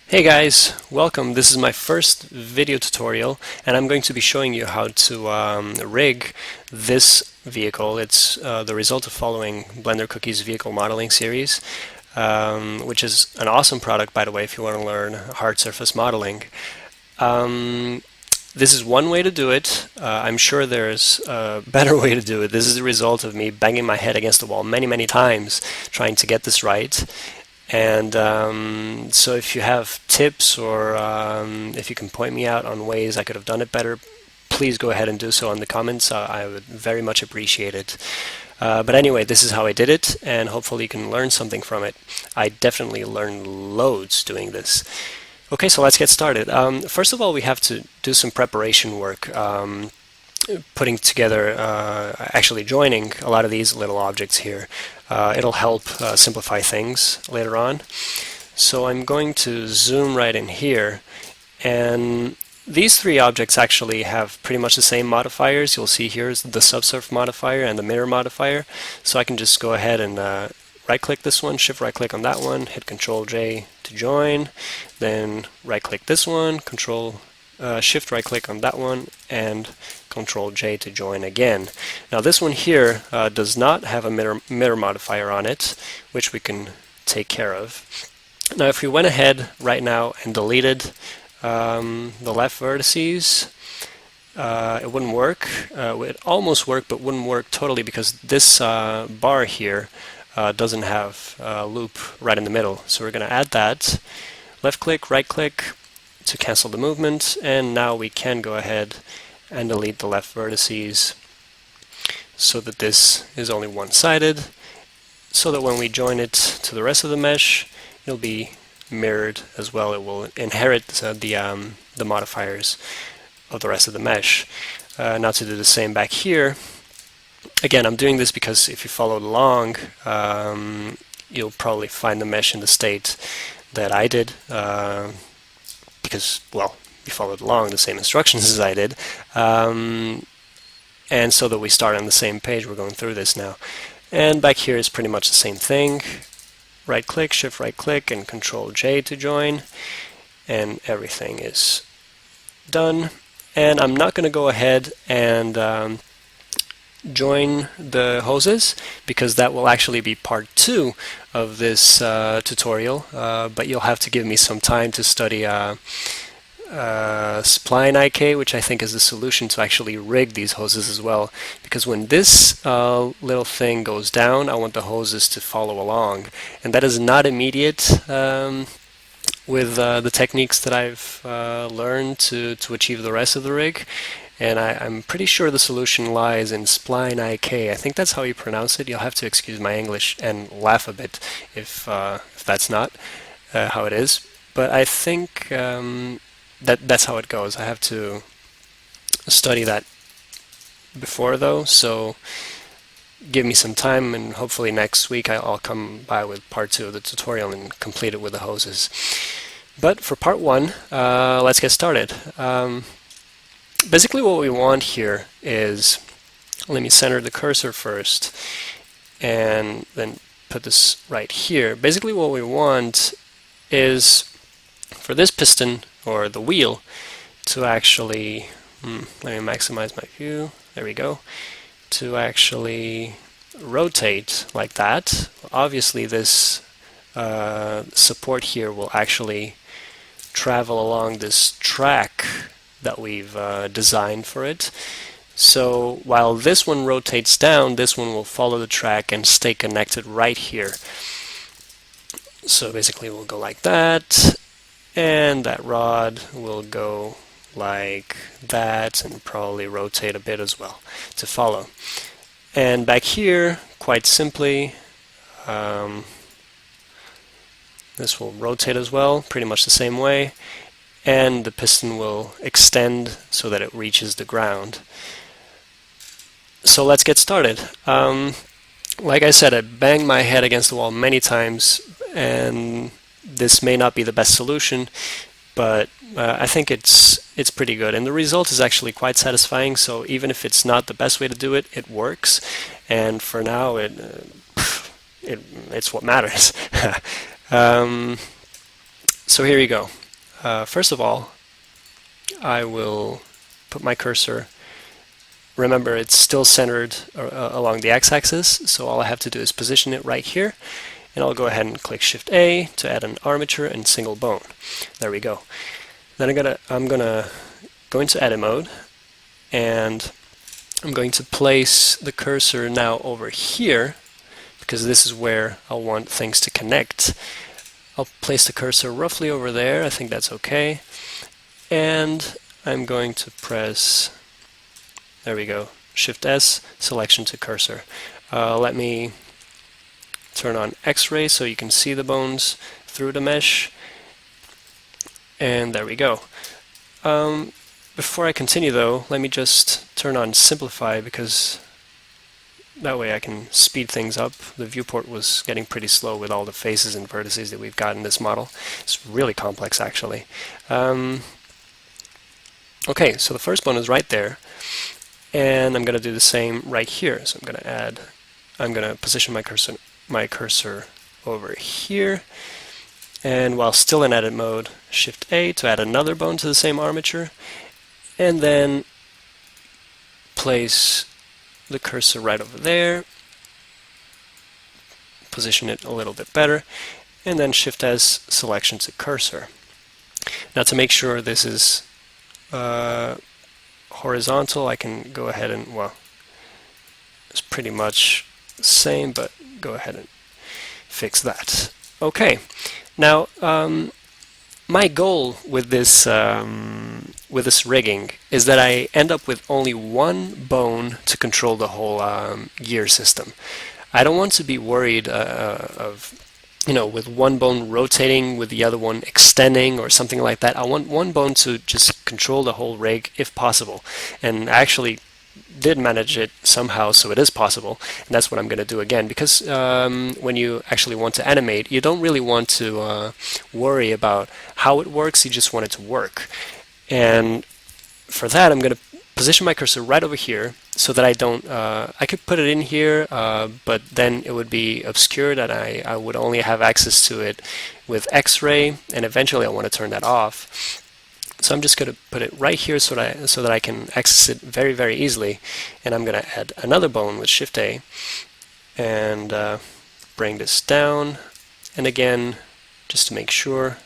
Hey guys, welcome. This is my first video tutorial and I'm going to be showing you how to rig this vehicle. It's the result of following Blender Cookie's vehicle modeling series, which is an awesome product, by the way, if you want to learn hard surface modeling. This is one way to do it. I'm sure there's a better way to do it. This is the result of me banging my head against the wall many times trying to get this right. And so if you have tips or if you can point me out on ways I could have done it better, please go ahead and do so in the comments. I would very much appreciate it. But anyway, this is how I did it, and hopefully you can learn something from it. I definitely learned loads doing this. Okay, so let's get started. First of all, we have to do some preparation work. Putting together, actually joining a lot of these little objects here. It'll help simplify things later on. So I'm going to zoom right in here, and these three objects actually have pretty much the same modifiers. You'll see here's the subsurf modifier and the mirror modifier. So I can just go ahead and right click this one, shift right click on that one, hit Control J to join, then right click this one, shift right click on that one, and Control J to join again. Now this one here does not have a mirror modifier on it, which we can take care of. Now if we went ahead right now and deleted the left vertices, it wouldn't work. It almost worked, but wouldn't work totally because this bar here doesn't have a loop right in the middle. So we're going to add that. Left click, right click to cancel the movement, and now we can go ahead and delete the left vertices so that this is only one-sided, so that when we join it to the rest of the mesh, it'll be mirrored as well. It will inherit the modifiers of the rest of the mesh. Now to do the same back here, again, I'm doing this because if you followed along, you'll probably find the mesh in the state that I did, because, well, you followed along the same instructions as I did. And so that we start on the same page, we're going through this now. And back here is pretty much the same thing. Right click, shift right click, and Control J to join. And everything is done. And I'm not going to go ahead and join the hoses, because that will actually be part 2 of this tutorial, but you'll have to give me some time to study spline IK, which I think is the solution to actually rig these hoses as well, because when this little thing goes down, I want the hoses to follow along, and that is not immediate with the techniques that I've learned to achieve the rest of the rig. And I'm pretty sure the solution lies in spline IK. I think that's how you pronounce it. You'll have to excuse my English and laugh a bit if that's not how it is. But I think that's how it goes. I have to study that before though, so give me some time, and hopefully next week I'll come by with part 2 of the tutorial and complete it with the hoses. But for part 1, let's get started. Basically what we want here is, let me center the cursor first and then put this right here. Basically what we want is for this piston, or the wheel, to actually, let me maximize my view, there we go, to actually rotate like that. Obviously this support here will actually travel along this track that we've designed for it. So while this one rotates down, this one will follow the track and stay connected right here. So basically we'll go like that, and that rod will go like that and probably rotate a bit as well to follow. And back here, quite simply, this will rotate as well, pretty much the same way, and the piston will extend so that it reaches the ground. So let's get started. Like I said, I banged my head against the wall many times, and this may not be the best solution, but I think it's pretty good, and the result is actually quite satisfying. So even if it's not the best way to do it, it works, and for now it's what matters. So So here you go. First of all, I will put my cursor. Remember, it's still centered along the x-axis, so all I have to do is position it right here, and I'll go ahead and click Shift A to add an armature and single bone. There we go. Then I'm gonna go into edit mode, and I'm going to place the cursor now over here, because this is where I want things to connect. I'll place the cursor roughly over there. I think that's okay. And I'm going to press, there we go, Shift S, selection to cursor. Let me turn on X-ray so you can see the bones through the mesh. And there we go. Before I continue though, let me just turn on simplify, because that way I can speed things up. The viewport was getting pretty slow with all the faces and vertices that we've got in this model. It's really complex actually. Okay, so the first bone is right there, and I'm going to do the same right here. So I'm going to position my cursor over here, and while still in edit mode, Shift A to add another bone to the same armature, and then place the cursor right over there, position it a little bit better, and then Shift S, selection to cursor. Now to make sure this is horizontal, I can go ahead and, well, it's pretty much the same, but go ahead and fix that. Okay, now my goal with this rigging is that I end up with only one bone to control the whole gear system. I don't want to be worried with one bone rotating with the other one extending or something like that. I want one bone to just control the whole rig if possible, and I actually did manage it somehow, so it is possible, and that's what I'm going to do again, because when you actually want to animate, you don't really want to worry about how it works, you just want it to work. And for that, I'm going to position my cursor right over here so that I don't, I could put it in here, but then it would be obscured and I would only have access to it with X-ray, and eventually I want to turn that off. So I'm just going to put it right here so that I can access it very, very easily. And I'm going to add another bone with Shift A and bring this down. And again, just to make sure,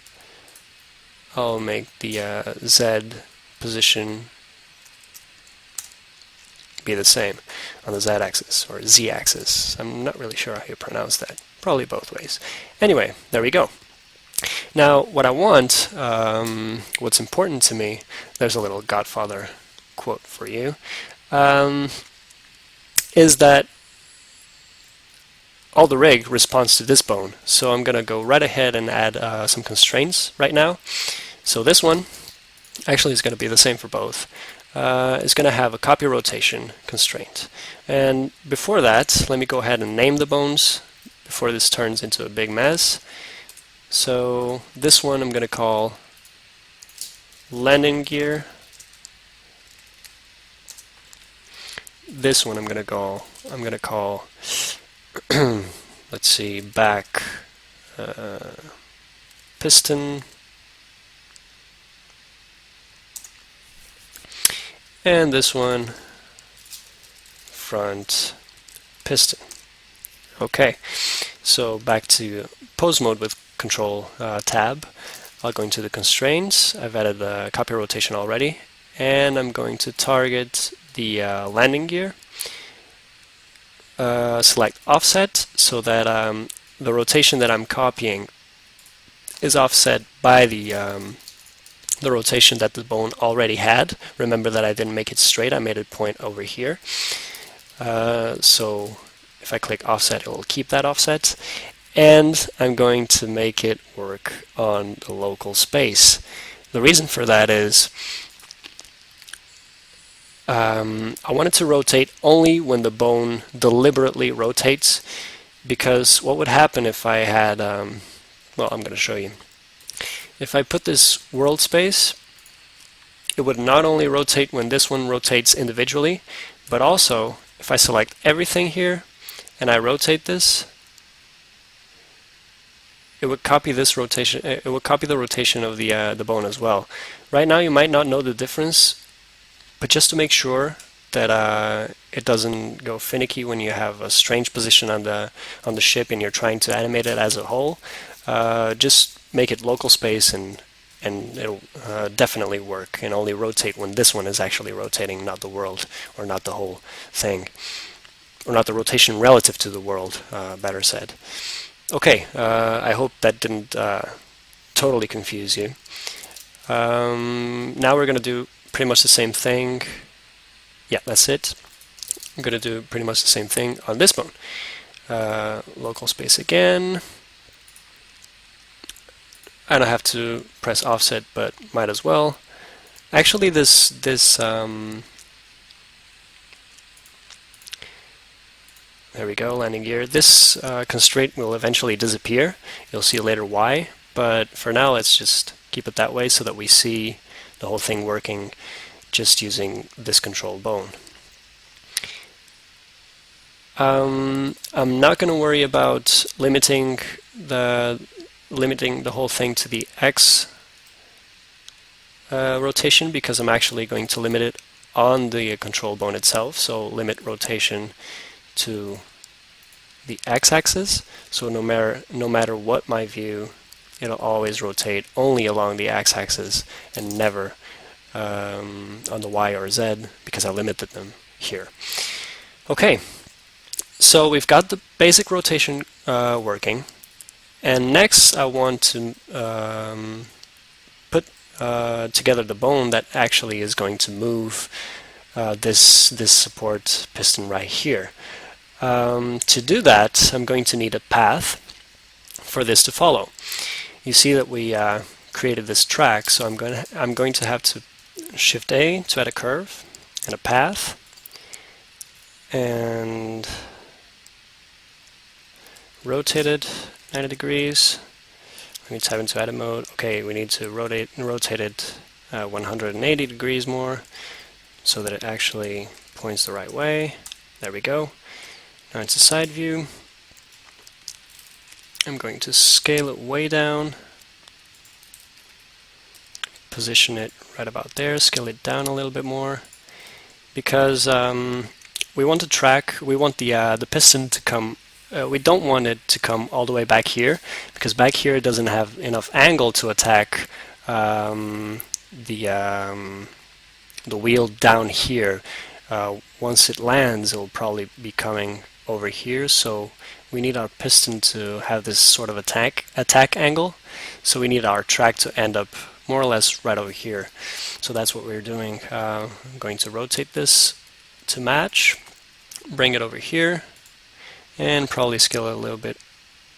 I'll make the Z position be the same on the Z-axis or Z-axis. I'm not really sure how you pronounce that. Probably both ways. Anyway, there we go. Now, what I want, what's important to me, there's a little Godfather quote for you, is that all the rig responds to this bone. So I'm going to go right ahead and add some constraints right now. So this one actually is going to be the same for both. It's going to have a copy rotation constraint. And before that, let me go ahead and name the bones before this turns into a big mess. So this one I'm going to call landing gear. This one I'm going to call let's see, back piston. And this one front piston. Okay, so back to pose mode with Control Tab. I'll go into the constraints. I've added the copy rotation already, and I'm going to target the landing gear. Select offset so that the rotation that I'm copying is offset by the rotation that the bone already had. Remember that I didn't make it straight, I made it point over here. So if I click offset, it will keep that offset. And I'm going to make it work on the local space. The reason for that is I want it to rotate only when the bone deliberately rotates, because what would happen if I had, well, I'm going to show you. If I put this world space, it would not only rotate when this one rotates individually, but also if I select everything here and I rotate this, it would copy this rotation. It would copy the rotation of the bone as well. Right now, you might not know the difference, but just to make sure that it doesn't go finicky when you have a strange position on the ship and you're trying to animate it as a whole, just make it local space and it'll definitely work, and only rotate when this one is actually rotating, not the world, or not the whole thing, or not the rotation relative to the world, better said. Okay, I hope that didn't totally confuse you. Now we're going to do pretty much the same thing. Yeah, that's it. I'm going to do pretty much the same thing on this bone. Local space again. I don't have to press offset, but might as well. Actually, this there we go, landing gear. This constraint will eventually disappear. You'll see later why, but for now, let's just keep it that way so that we see the whole thing working just using this control bone. I'm not going to worry about limiting the whole thing to the X rotation, because I'm actually going to limit it on the control bone itself. So limit rotation to the X-axis. So no matter what my view, it'll always rotate only along the X-axis and never on the Y or Z, because I limited them here. Okay, so we've got the basic rotation working. And next, I want to put together the bone that actually is going to move this support piston right here. To do that, I'm going to need a path for this to follow. You see that we created this track, so I'm going to have to Shift A to add a curve and a path, and rotate it 90 degrees. We need to type into edit mode. Okay, we need to rotate it 180 degrees more so that it actually points the right way. There we go. Now it's a side view. I'm going to scale it way down, position it right about there, scale it down a little bit more, because we want the piston to come. We don't want it to come all the way back here, because back here it doesn't have enough angle to attack the wheel down here. Once it lands, it will probably be coming over here, so we need our piston to have this sort of attack angle. So we need our track to end up more or less right over here. So that's what we're doing. I'm going to rotate this to match, bring it over here, and probably scale it a little bit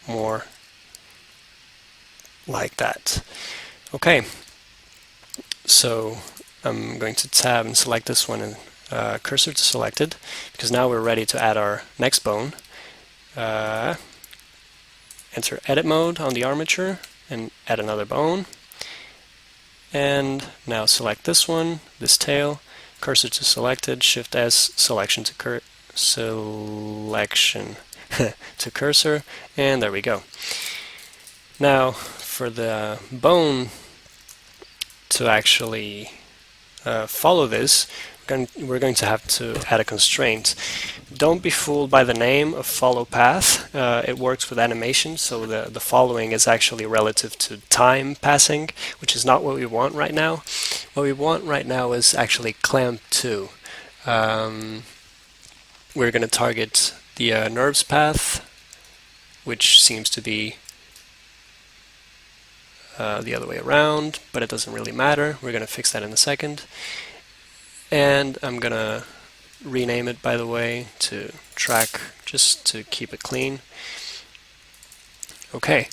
more like that. Okay, so I'm going to tab and select this one and cursor to selected, because now we're ready to add our next bone. Enter edit mode on the armature and add another bone. And now select this one, this tail, cursor to selected, Shift S, selection to to cursor, and there we go. Now for the bone to actually follow this, we're going to have to add a constraint. Don't be fooled by the name of follow path. It works with animation, so the following is actually relative to time passing, which is not what we want right now. What we want right now is actually clamp 2. We're going to target the nerves path, which seems to be the other way around, but it doesn't really matter. We're going to fix that in a second. And I'm going to rename it, by the way, to track, just to keep it clean. Okay,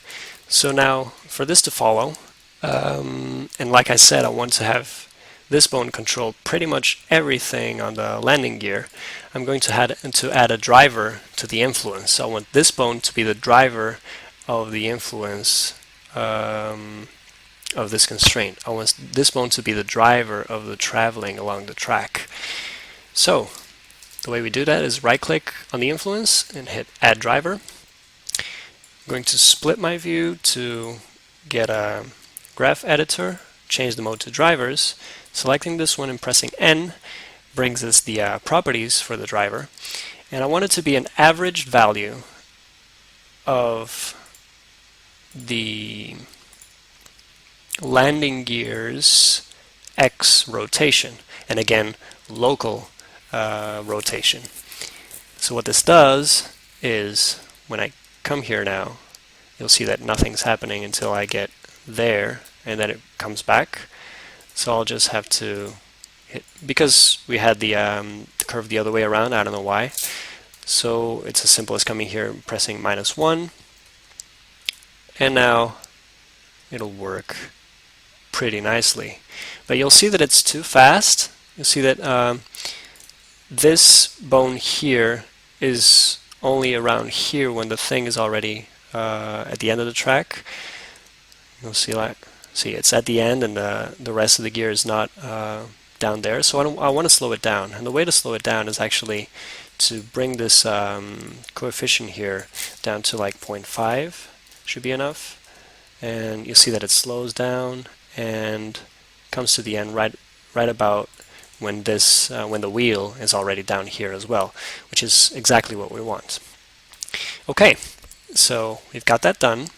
so now for this to follow, and like I said, I want to have this bone control pretty much everything on the landing gear. I'm going to add a driver to the influence. So I want this bone to be the driver of the influence of this constraint. I want this bone to be the driver of the traveling along the track. So the way we do that is right click on the influence and hit add driver. I'm going to split my view to get a graph editor, change the mode to drivers. Selecting this one and pressing N brings us the properties for the driver. And I want it to be an averaged value of the landing gear's X rotation, and again, local rotation. So what this does is, when I come here now, you'll see that nothing's happening until I get there, and then it comes back. So I'll just have to hit, because we had the curve the other way around, I don't know why. So it's as simple as coming here and pressing -1, and now it'll work pretty nicely. But you'll see that it's too fast. You'll see that this bone here is only around here when the thing is already at the end of the track. You'll see, it's at the end, and the rest of the gear is not down there. So I want to slow it down, and the way to slow it down is actually to bring this coefficient here down to like 0.5. Should be enough, and you'll see that it slows down and comes to the end right about when the wheel is already down here as well, which is exactly what we want. Okay, so we've got that done.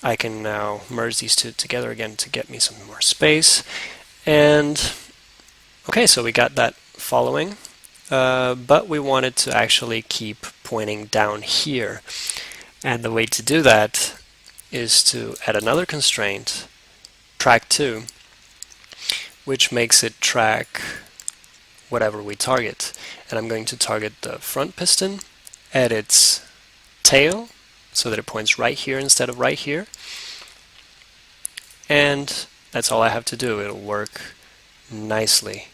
I can now merge these two together again to get me some more space. And okay, so we got that following, but we wanted to actually keep pointing down here. And the way to do that is to add another constraint, track 2, which makes it track whatever we target. And I'm going to target the front piston at its tail, so that it points right here instead of right here. And that's all I have to do. It'll work nicely.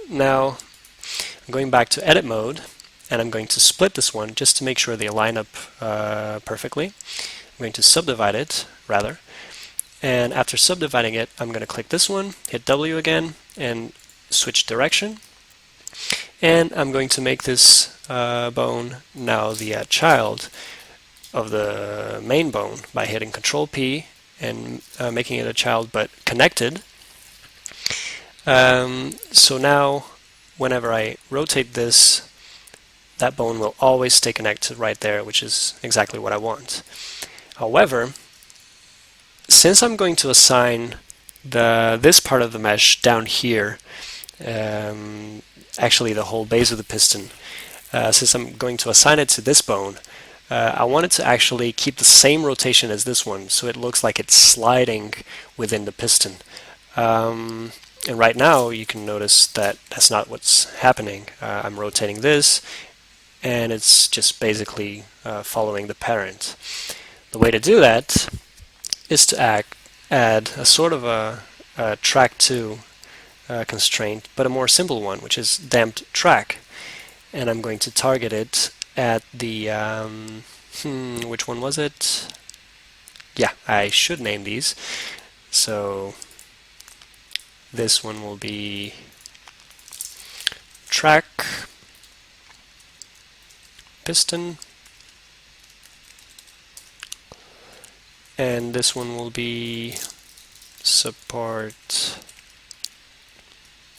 Now, I'm going back to edit mode, and I'm going to split this one just to make sure they line up perfectly. I'm going to subdivide it, rather. And after subdividing it, I'm going to click this one, hit W again, and switch direction. And I'm going to make this bone now the child of the main bone by hitting Control P and making it a child but connected. So now whenever I rotate this, that bone will always stay connected right there, which is exactly what I want. However, since I'm going to assign this part of the mesh down here, actually the whole base of the piston, since I'm going to assign it to this bone, I want it to actually keep the same rotation as this one, so it looks like it's sliding within the piston. And right now you can notice that that's not what's happening. I'm rotating this, and it's just basically following the parent. The way to do that is to add a sort of a track 2 constraint, but a more simple one, which is damped track. And I'm going to target it at the, which one was it? Yeah, I should name these. So this one will be track piston, and this one will be support,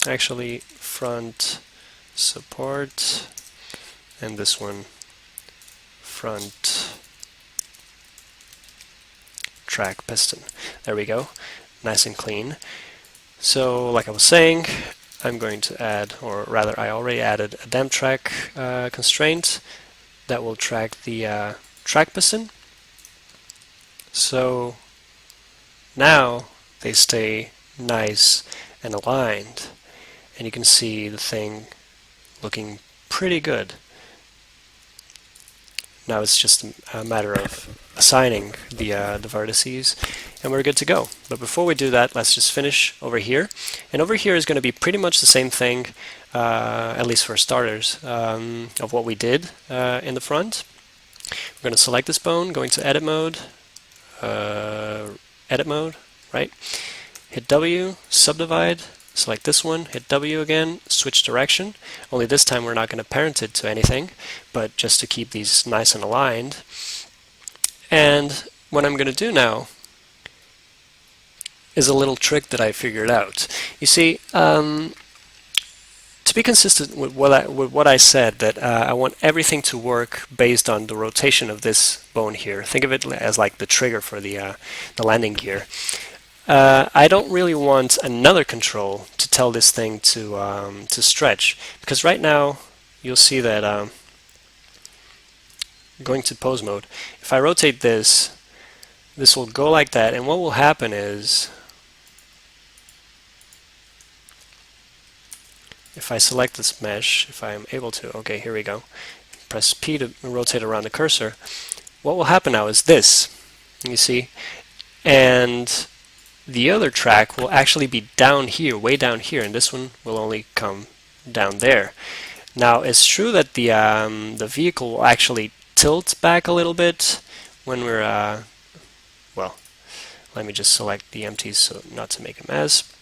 actually front support, and this one front track piston. There we go, nice and clean. So like I was saying, I'm going to add, or rather I already added, a damp track constraint that will track the track piston. So now they stay nice and aligned, and you can see the thing looking pretty good. Now it's just a matter of assigning the vertices, and we're good to go. But before we do that, let's just finish over here. And over here is going to be pretty much the same thing, at least for starters, of what we did in the front. We're going to select this bone, going to edit mode, right? Hit W, subdivide, select this one, hit W again, switch direction. Only this time we're not going to parent it to anything, but just to keep these nice and aligned. And what I'm going to do now is a little trick that I figured out. You see, to be consistent with what I said, that I want everything to work based on the rotation of this bone here. Think of it as like the trigger for the landing gear. I don't really want another control to tell this thing to stretch, because right now you'll see that going to pose mode, if I rotate this, this will go like that, and what will happen is, if I select this mesh, if I'm able to, okay, here we go, press P to rotate around the cursor, what will happen now is this, you see, and the other track will actually be down here, way down here, and this one will only come down there. Now, it's true that the vehicle will actually tilt back a little bit when we're, well, let me just select the empties so not to make a mess.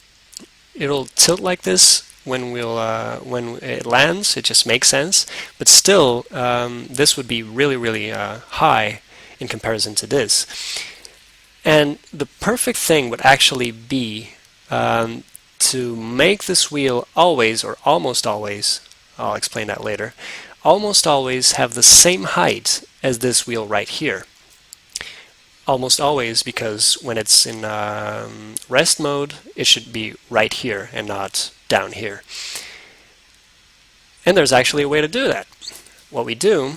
It'll tilt like this when it lands. It just makes sense, but still, this would be really high in comparison to this. And the perfect thing would actually be to make this wheel always, or almost always, I'll explain that later, almost always have the same height as this wheel right here. Almost always, because when it's in rest mode, it should be right here and not down here. And there's actually a way to do that. What we do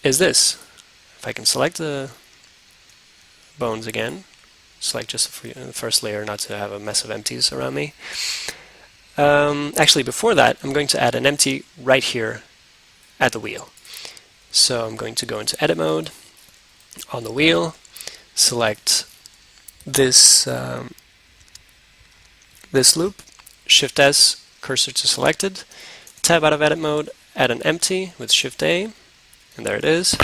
is this. If I can select the bones again, select just the first layer not to have a mess of empties around me. Actually, before that, I'm going to add an empty right here at the wheel. So I'm going to go into edit mode on the wheel, select this this loop, Shift S, cursor to selected, tab out of edit mode, add an empty with Shift A, and there it is.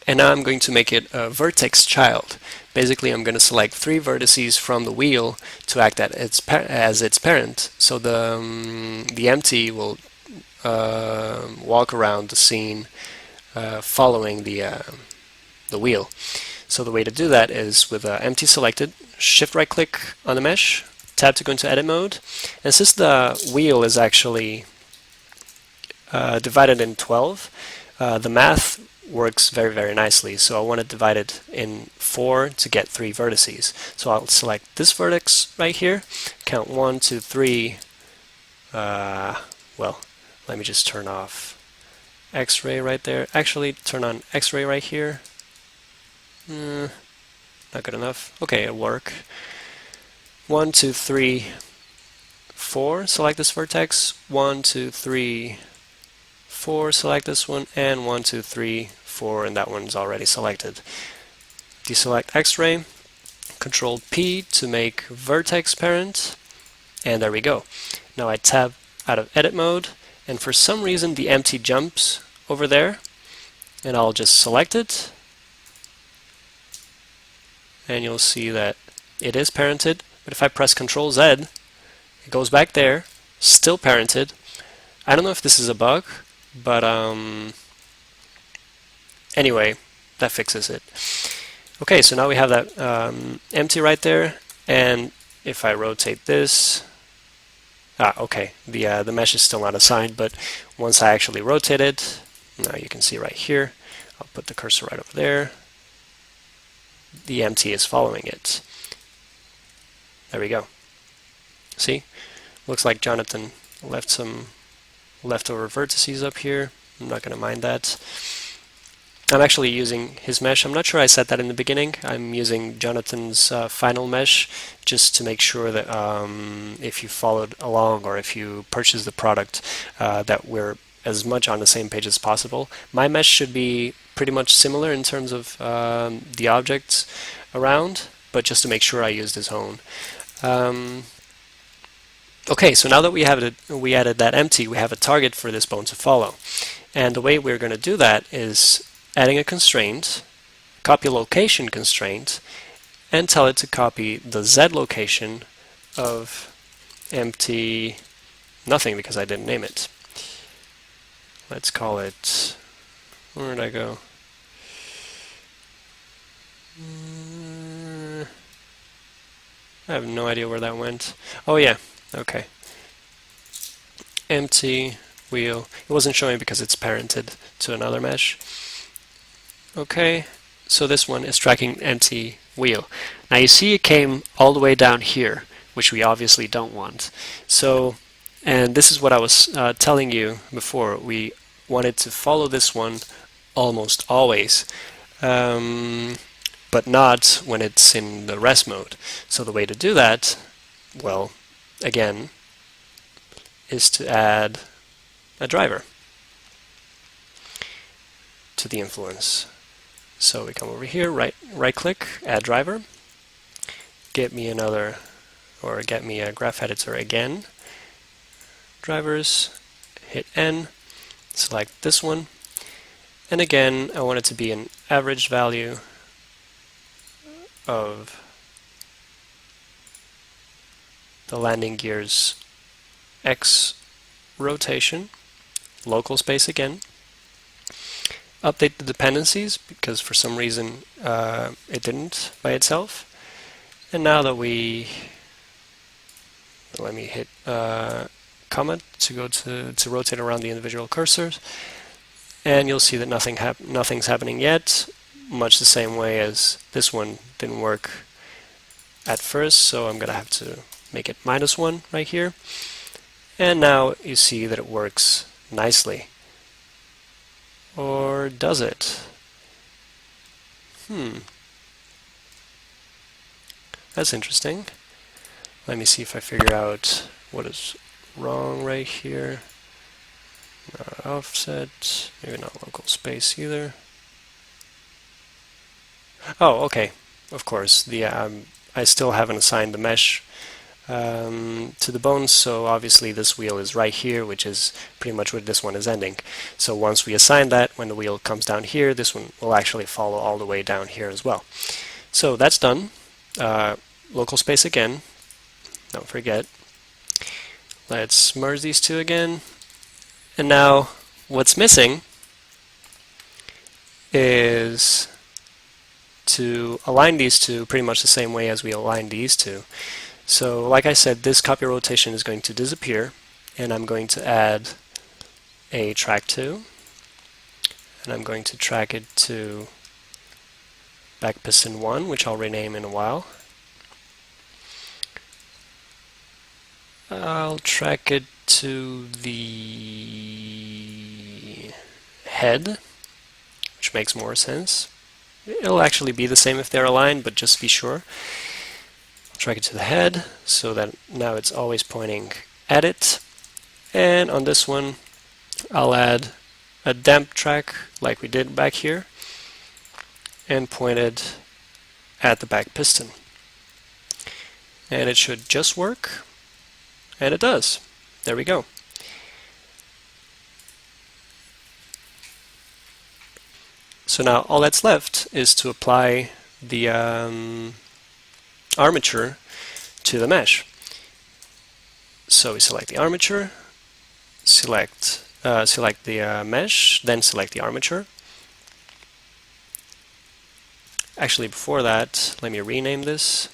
And now I'm going to make it a vertex child. Basically, I'm going to select 3 vertices from the wheel to act as its parent. So the empty will walk around the scene following the wheel. So the way to do that is with empty selected, shift right click on the mesh, tab to go into edit mode, and since the wheel is actually divided in 12, the math works very nicely. So I want to divide it in 4 to get 3 vertices. So I'll select this vertex right here, count 1, 2, 3. Well, let me just turn off X-ray right there. Actually, turn on X-ray right here. Not good enough. Okay, it'll work. 1, 2, 3, 4. Select this vertex. 1, 2, 3, 4. Select this one, and 1, 2, 3, 4, and that one's already selected. Deselect X-ray. Control P to make vertex parent, and there we go. Now I tab out of edit mode, and for some reason the empty jumps over there, and I'll just select it, and you'll see that it is parented. But if I press Control Z, it goes back there, still parented. I don't know if this is a bug, but anyway, that fixes it. Okay, so now we have that empty right there, and if I rotate this, okay, the mesh is still not assigned, but once I actually rotate it, now you can see right here, I'll put the cursor right over there, the empty is following it. There we go. See? Looks like Jonathan left some leftover vertices up here. I'm not going to mind that. I'm actually using his mesh. I'm not sure I said that in the beginning. I'm using Jonathan's final mesh just to make sure that if you followed along or if you purchased the product that we're as much on the same page as possible. My mesh should be pretty much similar in terms of the objects around, but just to make sure I used his own. Okay, so now that we added that empty, we have a target for this bone to follow. And the way we're going to do that is adding a constraint, copy location constraint, and tell it to copy the Z location of empty nothing because I didn't name it. Let's call it, where did I go? I have no idea where that went. Oh yeah, okay. Empty wheel. It wasn't showing because it's parented to another mesh. Okay, so this one is tracking empty wheel. Now you see it came all the way down here, which we obviously don't want. So, and this is what I was telling you before. We wanted to follow this one almost always, but not when it's in the rest mode. So the way to do that, well, again, is to add a driver to the influence. So we come over here, right click, add driver, get me another, or get me a graph editor again, drivers, hit N, select this one, and again I want it to be an average value of the landing gear's X rotation, local space again. Update the dependencies because for some reason it didn't by itself. And now that let me hit comma to go to rotate around the individual cursors, and you'll see that nothing's happening yet, much the same way as this one didn't work at first, so I'm gonna have to make it -1 right here. And now you see that it works nicely. Or does it? That's interesting. Let me see if I figure out what is wrong right here. Not offset, maybe not local space either. Oh, okay. Of course, I still haven't assigned the mesh to the bones, so obviously this wheel is right here, which is pretty much where this one is ending. So once we assign that, when the wheel comes down here, this one will actually follow all the way down here as well. So that's done. Local space again, don't forget. Let's merge these two again. And now what's missing is to align these two pretty much the same way as we aligned these two. So like I said, this copy rotation is going to disappear, and I'm going to add a track 2, and I'm going to track it to back piston 1, which I'll rename in a while. I'll track it to the head, which makes more sense. It'll actually be the same if they're aligned, but just be sure. Track it to the head so that now it's always pointing at it. And on this one I'll add a damp track like we did back here and point it at the back piston. And it should just work, and it does. There we go. So now all that's left is to apply the armature to the mesh. So we select the armature, select the mesh, then select the armature. Actually, before that, let me rename this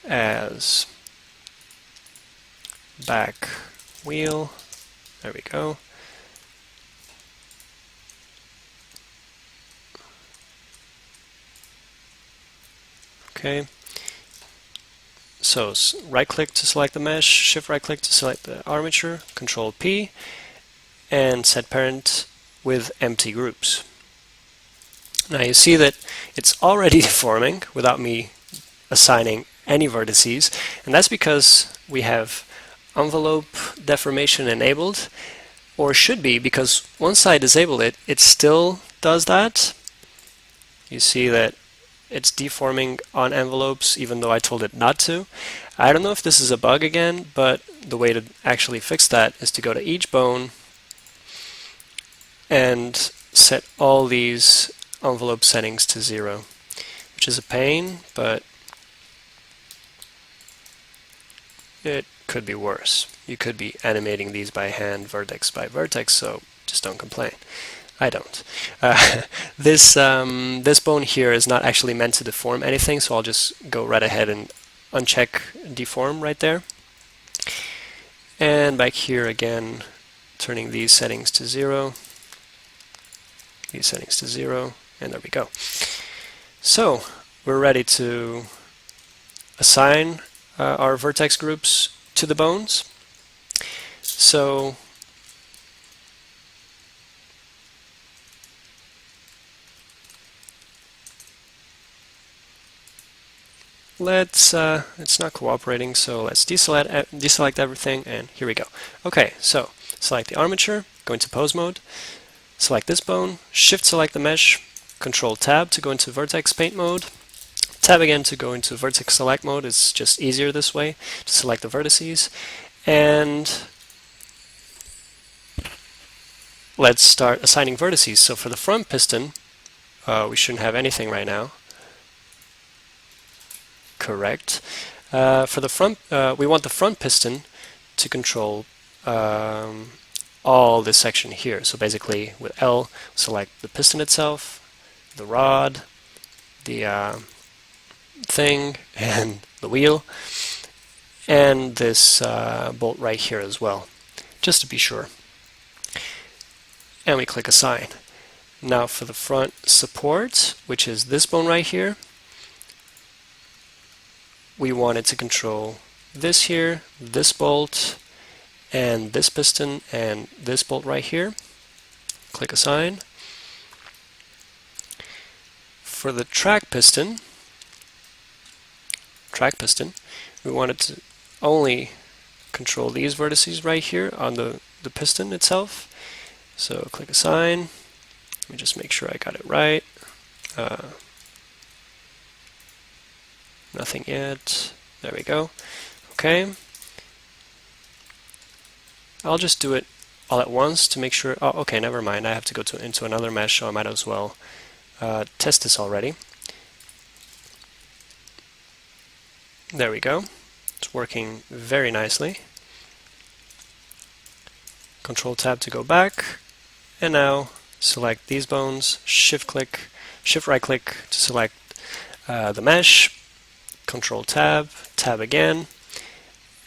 as back wheel. There we go. Okay. So right click to select the mesh, shift right click to select the armature, control P, and set parent with empty groups. Now you see that it's already deforming without me assigning any vertices, and that's because we have envelope deformation enabled, or should be, because once I disable it, it still does that. You see that it's deforming on envelopes even though I told it not to. I don't know if this is a bug again, but the way to actually fix that is to go to each bone and set all these envelope settings to 0, which is a pain, but it could be worse. You could be animating these by hand, vertex by vertex, so just don't complain. I don't. This bone here is not actually meant to deform anything, so I'll just go right ahead and uncheck deform right there. And back here again, turning these settings to 0, these settings to 0, and there we go. So we're ready to assign our vertex groups to the bones. So it's not cooperating, so let's deselect everything, and here we go. Okay, so select the armature, go into pose mode, select this bone, shift select the mesh, control tab to go into vertex paint mode, tab again to go into vertex select mode. It's just easier this way to select the vertices, and let's start assigning vertices. So for the front piston, we shouldn't have anything right now. Correct. For the front, we want the front piston to control all this section here. So basically, with L, select the piston itself, the rod, the thing, and the wheel, and this bolt right here as well, just to be sure. And we click Assign. Now for the front support, which is this bone right here, we want it to control this here, this bolt, and this piston, and this bolt right here. Click Assign. For the track piston, we want it to only control these vertices right here on the piston itself. So click Assign. Let me just make sure I got it right. Nothing yet. There we go. Okay. I'll just do it all at once to make sure. Oh, okay, never mind. I have to go into another mesh, so I might as well test this already. There we go. It's working very nicely. Control tab to go back, and now select these bones. Shift right click to select the mesh. Control tab, tab again,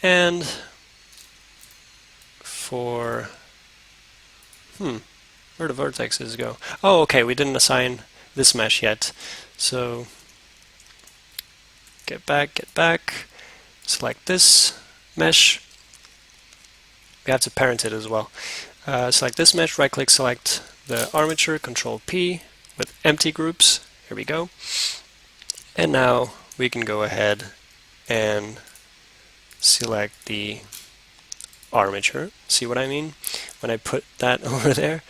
and for where do vertexes go? Oh, okay, we didn't assign this mesh yet, so get back, select this mesh. We have to parent it as well. Select this mesh, right click, select the armature, Control P with empty groups. Here we go. And now we can go ahead and select the armature. See what I mean when I put that over there?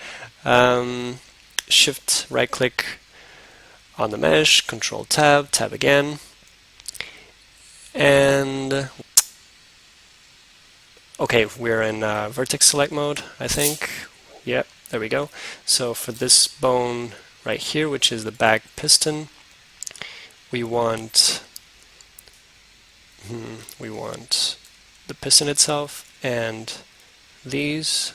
Shift right click on the mesh, Control tab, tab again, and okay, we're in vertex select mode, I think. Yep, there we go. So for this bone right here, which is the back piston, we want the piston itself and these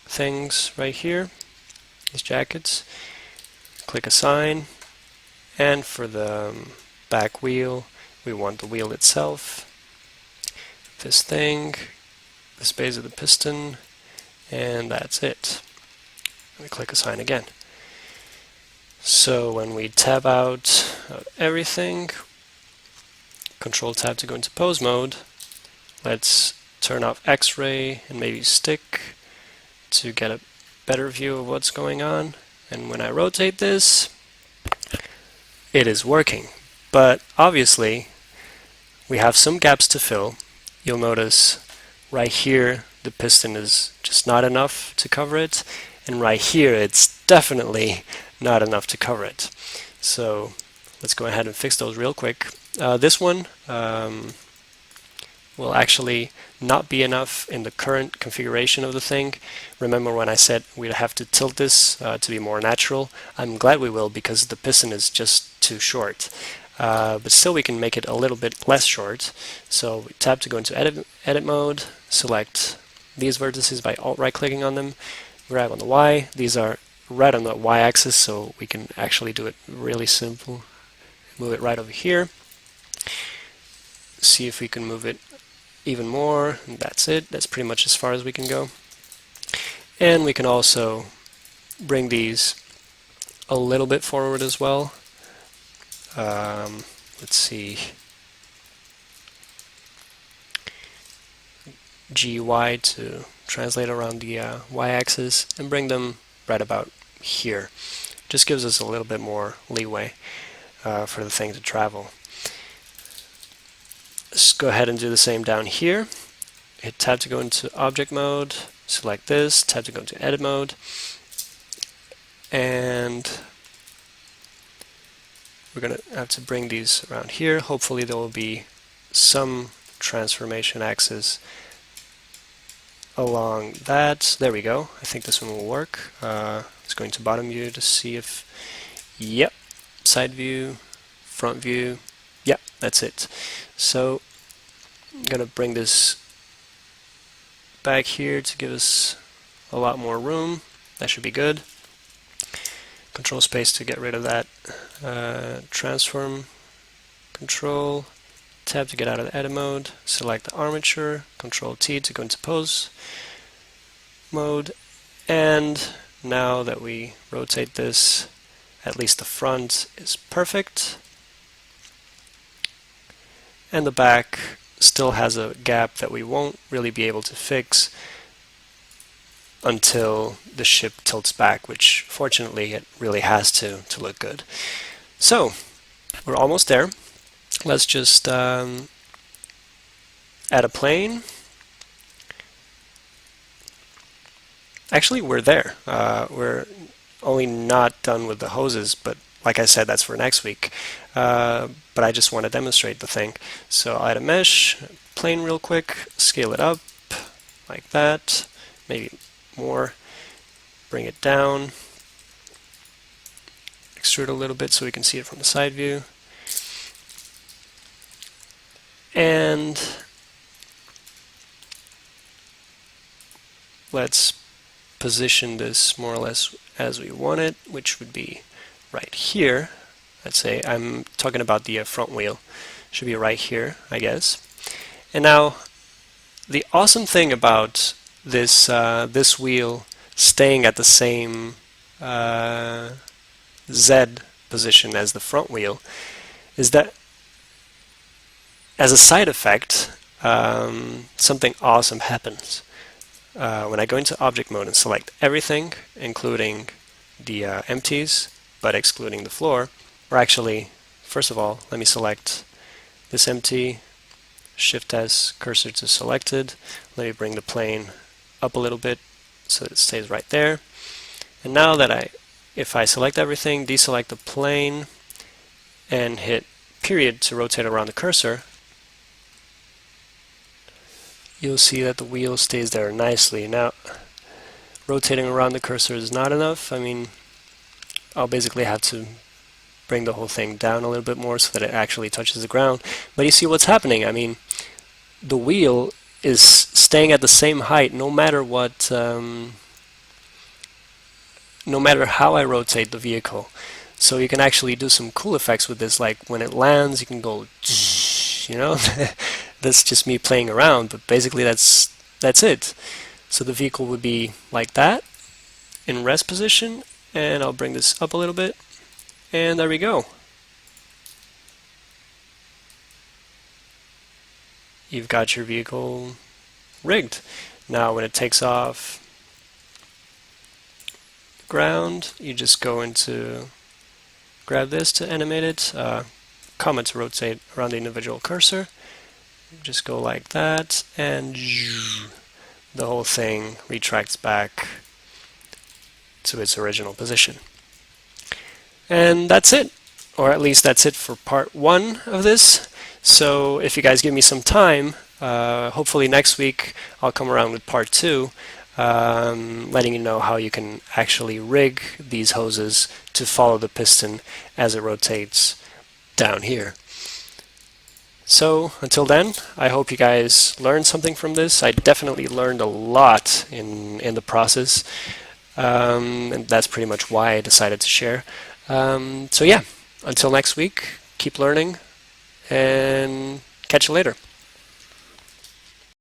things right here, these jackets. Click Assign, and for the back wheel, we want the wheel itself, this thing, this base of the piston, and that's it. We click Assign again. So when we tab out everything, Control tab to go into pose mode, let's turn off X-ray and maybe stick to get a better view of what's going on. And when I rotate this, it is working. But obviously, we have some gaps to fill. You'll notice right here, the piston is just not enough to cover it. And right here, it's definitely not enough to cover it. So let's go ahead and fix those real quick. This one will actually not be enough in the current configuration of the thing. Remember when I said we'd have to tilt this to be more natural? I'm glad we will, because the piston is just too short. but still we can make it a little bit less short. So we tap to go into edit mode, select these vertices by right clicking on them, grab on the Y. These are right on the Y axis, so we can actually do it really simple. Move it right over here. See if we can move it even more. And that's it. That's pretty much as far as we can go. And we can also bring these a little bit forward as well. Let's see. GY to translate around the y-axis and bring them right about here. Just gives us a little bit more leeway for the thing to travel. Let's go ahead and do the same down here. Hit tab to go into object mode, select this, tab to go into edit mode, and we're going to have to bring these around here. Hopefully there will be some transformation axis along that. There we go. I think this one will work. Let's go into bottom view to see if, yep, side view, front view, yep, that's it. So I'm going to bring this back here to give us a lot more room. That should be good. Control space to get rid of that transform control. Tab to get out of the edit mode. Select the armature. Control T to go into pose mode. And now that we rotate this, at least the front is perfect. And the back still has a gap that we won't really be able to fix until the ship tilts back, which fortunately it really has to look good. So we're almost there. Let's just add a plane. Actually, we're there. We're only not done with the hoses, but like I said, that's for next week. But I just want to demonstrate the thing. So I'll add a mesh, plane real quick, scale it up like that, maybe more, bring it down, extrude a little bit so we can see it from the side view. And let's position this more or less as we want it, which would be right here. Let's say I'm talking about the front wheel. Should be right here, I guess. And now, the awesome thing about this this wheel staying at the same Z position as the front wheel is that, as a side effect, something awesome happens. When I go into object mode and select everything, including the empties, but excluding the floor, or actually, first of all, let me select this empty, Shift S, cursor to selected. Let me bring the plane up a little bit so that it stays right there. And now that if I select everything, deselect the plane, and hit period to rotate around the cursor, you'll see that the wheel stays there nicely. Now, rotating around the cursor is not enough. I mean, I'll basically have to bring the whole thing down a little bit more so that it actually touches the ground. But you see what's happening. I mean, the wheel is staying at the same height no matter what, no matter how I rotate the vehicle. So you can actually do some cool effects with this, like when it lands, you can go, you know. That's just me playing around, but basically that's it. So the vehicle would be like that in rest position, and I'll bring this up a little bit, and there we go. You've got your vehicle rigged. Now when it takes off the ground, you just go into grab this to animate it, comment to rotate around the individual cursor. Just go like that, and the whole thing retracts back to its original position. And that's it, or at least that's it for part 1 of this. So if you guys give me some time, hopefully next week I'll come around with part 2, letting you know how you can actually rig these hoses to follow the piston as it rotates down here. So until then, I hope you guys learned something from this. I definitely learned a lot in the process, and that's pretty much why I decided to share. So yeah, until next week, keep learning, and catch you later.